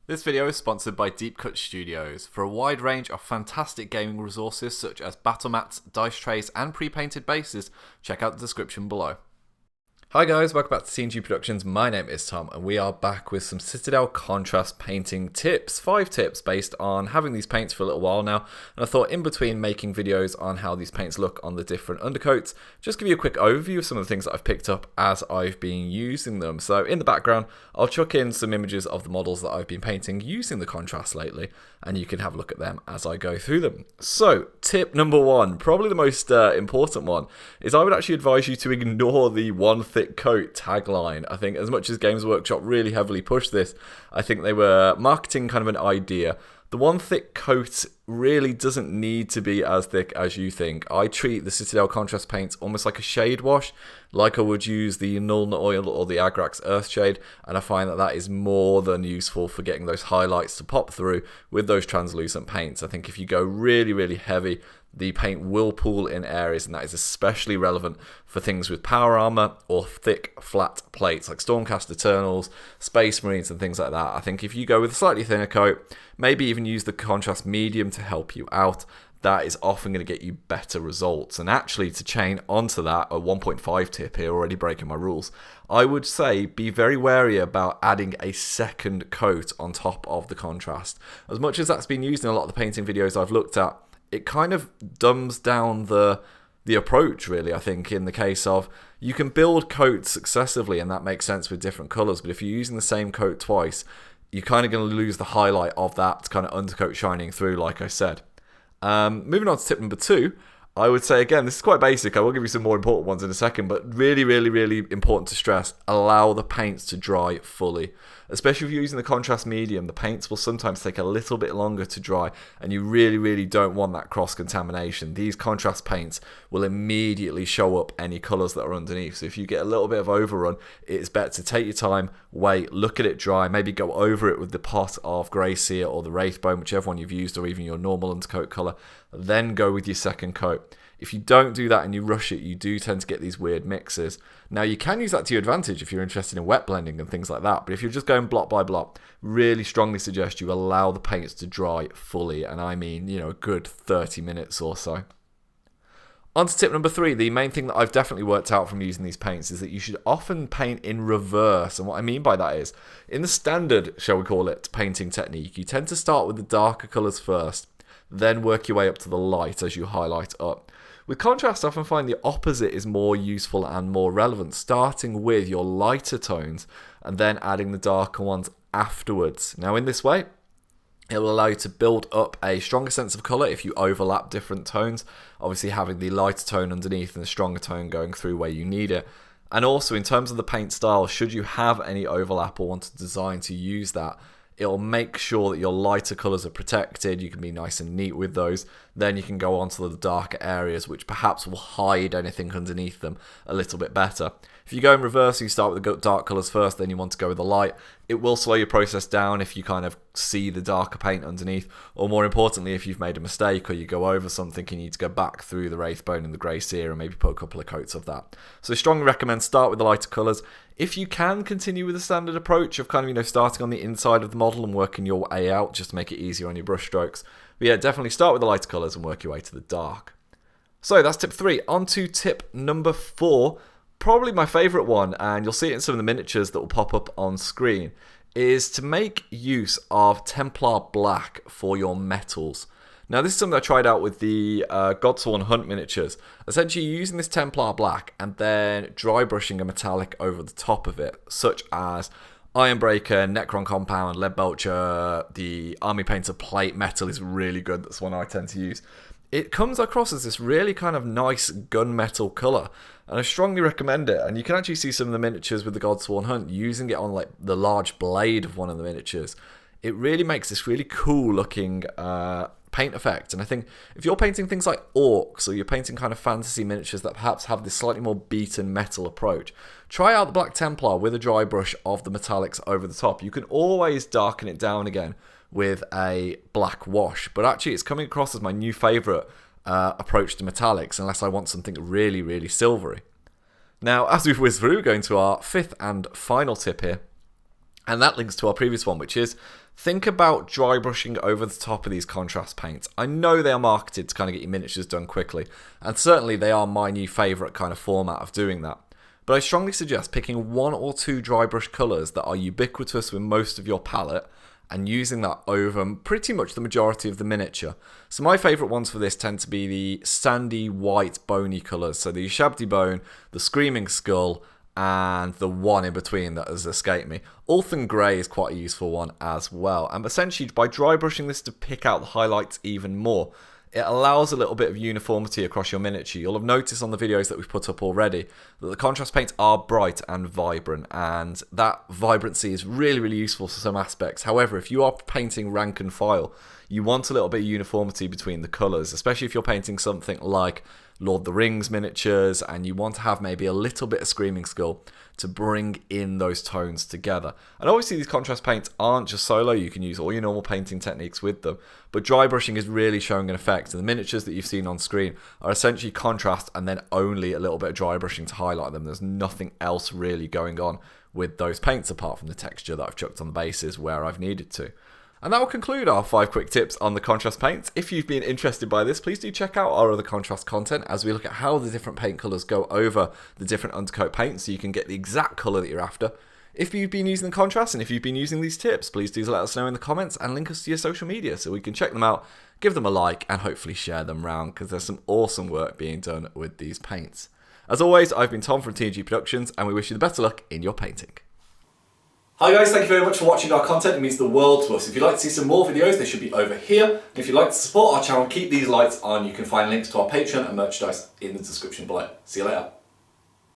This video is sponsored by Deep Cut Studios. For a wide range of fantastic gaming resources such as battle mats, dice trays and pre-painted bases, check out the description below. Hi guys, welcome back to TNG Productions. My name is Tom and we are back with some Citadel Contrast painting tips. 5 tips based on having these paints for a little while now, and I thought in between making videos on how these paints look on the different undercoats, just give you a quick overview of some of the things that I've picked up as I've been using them. So in the background I'll chuck in some images of the models that I've been painting using the contrast lately, and you can have a look at them as I go through them. So tip number 1, probably the most important one, is I would actually advise you to ignore the one thick coat tagline. I think as much as Games Workshop really heavily pushed this, I think they were marketing kind of an idea. The one thick coat really doesn't need to be as thick as you think. I treat the Citadel Contrast paints almost like a shade wash, like I would use the Nuln Oil or the Agrax Earthshade, and I find that that is more than useful for getting those highlights to pop through with those translucent paints. I think if you go really heavy, the paint will pool in areas, and that is especially relevant for things with power armor or thick flat plates like Stormcast Eternals, Space Marines and things like that. I think if you go with a slightly thinner coat, maybe even use the contrast medium to help you out, that is often going to get you better results. And actually, to chain onto that, a 1.5 tip here, already breaking my rules, I would say be very wary about adding a second coat on top of the contrast. As much as that's been used in a lot of the painting videos I've looked at, it kind of dumbs down the approach, really. I think in the case of, you can build coats successively and that makes sense with different colours, but if you're using the same coat twice, you're kind of going to lose the highlight of that kind of undercoat shining through, like I said. Moving on to tip number 2, I would say, again, this is quite basic, I will give you some more important ones in a second, but really important to stress, allow the paints to dry fully. Especially if you're using the contrast medium, the paints will sometimes take a little bit longer to dry, and you really don't want that cross-contamination. These contrast paints will immediately show up any colours that are underneath, so if you get a little bit of overrun, it's better to take your time, wait, look at it dry, maybe go over it with the pot of Grey Seer or the Wraithbone, whichever one you've used, or even your normal undercoat colour, then go with your second coat. If you don't do that and you rush it, you do tend to get these weird mixes. Now, you can use that to your advantage if you're interested in wet blending and things like that, but if you're just going block by block, really strongly suggest you allow the paints to dry fully, and I mean, you know, a good 30 minutes or so. On to tip number 3, the main thing that I've definitely worked out from using these paints is that you should often paint in reverse, and what I mean by that is, in the standard, shall we call it, painting technique, you tend to start with the darker colours first, then work your way up to the light as you highlight up. With contrast, I often find the opposite is more useful and more relevant, starting with your lighter tones and then adding the darker ones afterwards. Now, in this way, it will allow you to build up a stronger sense of colour if you overlap different tones, obviously having the lighter tone underneath and the stronger tone going through where you need it. And also, in terms of the paint style, should you have any overlap or want to design to use that, it'll make sure that your lighter colours are protected, you can be nice and neat with those, then you can go on to the darker areas which perhaps will hide anything underneath them a little bit better. If you go in reverse, you start with the dark colours first, then you want to go with the light, it will slow your process down if you kind of see the darker paint underneath, or more importantly, if you've made a mistake or you go over something, you need to go back through the Wraithbone and the Grey Seer and maybe put a couple of coats of that. So I strongly recommend start with the lighter colours. If you can continue with the standard approach of kind of, you know, starting on the inside of the model and working your way out just to make it easier on your brush strokes. But yeah, definitely start with the lighter colours and work your way to the dark. So that's tip 3. On to tip number 4, probably my favourite one, and you'll see it in some of the miniatures that will pop up on screen, is to make use of Templar Black for your metals. Now, this is something I tried out with the Godsworn Hunt miniatures. Essentially, using this Templar Black and then dry brushing a metallic over the top of it, such as Ironbreaker, Necron Compound, Leadbelcher, the Army Painter Plate Metal is really good. That's one I tend to use. It comes across as this really kind of nice gunmetal colour, and I strongly recommend it. And you can actually see some of the miniatures with the Godsworn Hunt using it on like the large blade of one of the miniatures. It really makes this really cool looking paint effect, and I think if you're painting things like orcs or you're painting kind of fantasy miniatures that perhaps have this slightly more beaten metal approach, try out the Black Templar with a dry brush of the metallics over the top. You can always darken it down again with a black wash, but actually it's coming across as my new favourite approach to metallics unless I want something really silvery. Now, as we've whizzed through, going to our 5th and final tip here, And that links to our previous one, which is think about dry brushing over the top of these contrast paints. I know they are marketed to kind of get your miniatures done quickly, and certainly they are my new favourite kind of format of doing that. But I strongly suggest picking 1 or 2 dry brush colours that are ubiquitous with most of your palette and using that over pretty much the majority of the miniature. So my favourite ones for this tend to be the sandy, white, bony colours. So the Ushabti Bone, the Screaming Skull, and the one in between that has escaped me. Ulthan Grey is quite a useful one as well. And essentially, by dry brushing this to pick out the highlights even more, it allows a little bit of uniformity across your miniature. You'll have noticed on the videos that we've put up already that the contrast paints are bright and vibrant, and that vibrancy is really, really useful for some aspects. However, if you are painting rank and file, you want a little bit of uniformity between the colours, especially if you're painting something like Lord of the Rings miniatures and you want to have maybe a little bit of Screaming Skull to bring in those tones together. And obviously these contrast paints aren't just solo, you can use all your normal painting techniques with them, but dry brushing is really showing an effect, and the miniatures that you've seen on screen are essentially contrast and then only a little bit of dry brushing to highlight them. There's nothing else really going on with those paints apart from the texture that I've chucked on the bases where I've needed to. And that will conclude our 5 quick tips on the contrast paints. If you've been interested by this, please do check out our other contrast content as we look at how the different paint colours go over the different undercoat paints so you can get the exact colour that you're after. If you've been using the contrast and if you've been using these tips, please do let us know in the comments and link us to your social media so we can check them out, give them a like, and hopefully share them around because there's some awesome work being done with these paints. As always, I've been Tom from TNG Productions, and we wish you the best of luck in your painting. Hi guys, thank you very much for watching our content. It means the world to us. If you'd like to see some more videos, they should be over here. And if you'd like to support our channel, keep these lights on. You can find links to our Patreon and merchandise in the description below. See you later.